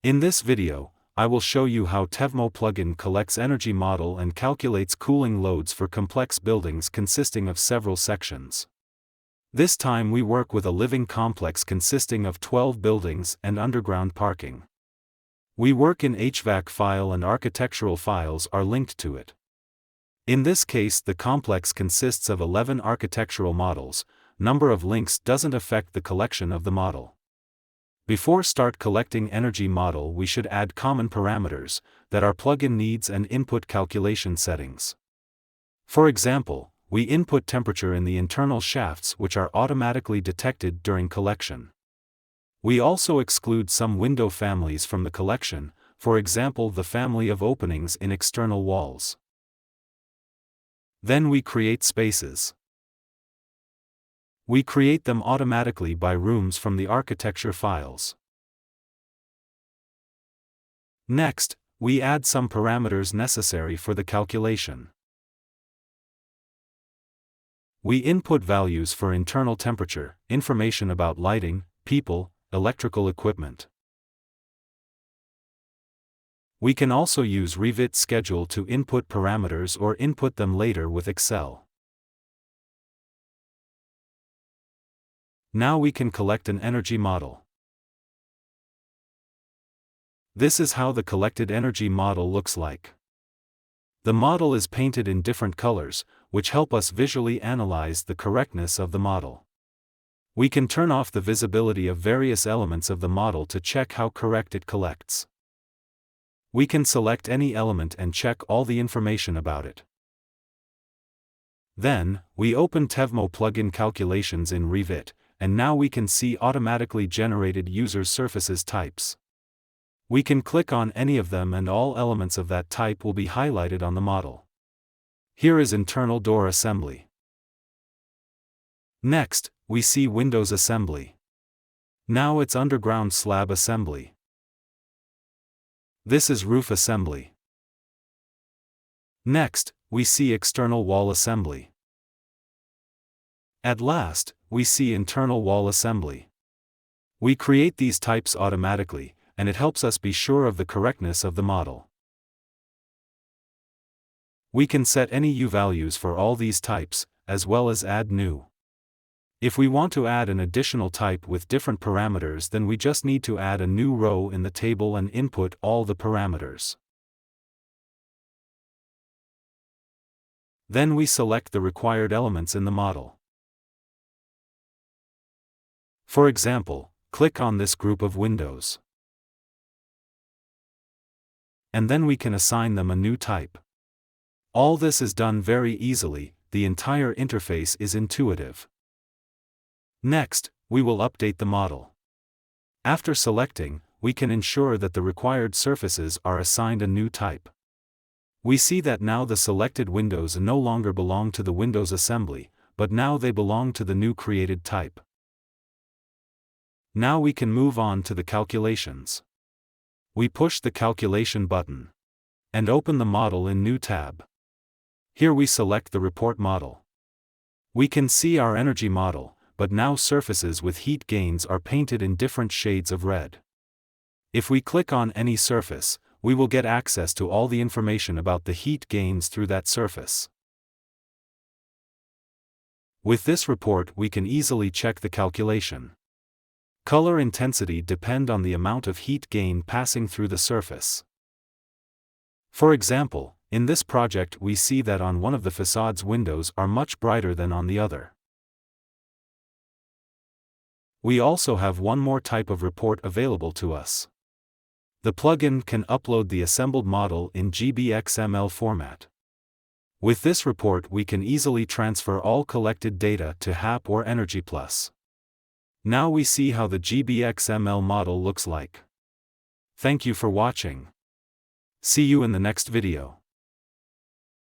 In this video, I will show you how Tevmo plugin collects energy model and calculates cooling loads for complex buildings consisting of several sections. This time we work with a living complex consisting of 12 buildings and underground parking. We work in HVAC file and architectural files are linked to it. In this case, the complex consists of 11 architectural models. Number of links doesn't affect the collection of the model. Before start collecting energy model, we should add common parameters that our plugin needs and input calculation settings. For example, we input temperature in the internal shafts, which are automatically detected during collection. We also exclude some window families from the collection, for example the family of openings in external walls. Then we create spaces. We create them automatically by rooms from the architecture files. Next, we add some parameters necessary for the calculation. We input values for internal temperature, information about lighting, people, electrical equipment. We can also use Revit schedule to input parameters or input them later with Excel. Now we can collect an energy model. This is how the collected energy model looks like. The model is painted in different colors, which help us visually analyze the correctness of the model. We can turn off the visibility of various elements of the model to check how correct it collects. We can select any element and check all the information about it. Then, we open Tevmo plugin calculations in Revit, and now we can see automatically generated user surfaces types. We can click on any of them and all elements of that type will be highlighted on the model. Here is internal door assembly. Next, we see windows assembly. Now it's underground slab assembly. This is roof assembly. Next, we see external wall assembly. At last, we see internal wall assembly. We create these types automatically, and it helps us be sure of the correctness of the model. We can set any U values for all these types, as well as add new. If we want to add an additional type with different parameters, then we just need to add a new row in the table and input all the parameters. Then we select the required elements in the model. For example, click on this group of windows. And then we can assign them a new type. All this is done very easily, the entire interface is intuitive. Next, we will update the model. After selecting, we can ensure that the required surfaces are assigned a new type. We see that now the selected windows no longer belong to the Windows assembly, but now they belong to the new created type. Now we can move on to the calculations. We push the calculation button and open the model in New tab. Here we select the report model. We can see our energy model, but now surfaces with heat gains are painted in different shades of red. If we click on any surface, we will get access to all the information about the heat gains through that surface. With this report we can easily check the calculation. Color intensity depend on the amount of heat gain passing through the surface. For example, in this project we see that on one of the facade's windows are much brighter than on the other. We also have one more type of report available to us. The plugin can upload the assembled model in GBXML format. With this report we can easily transfer all collected data to HAP or Energy Plus. Now we see how the GBXML model looks like. Thank you for watching. See you in the next video.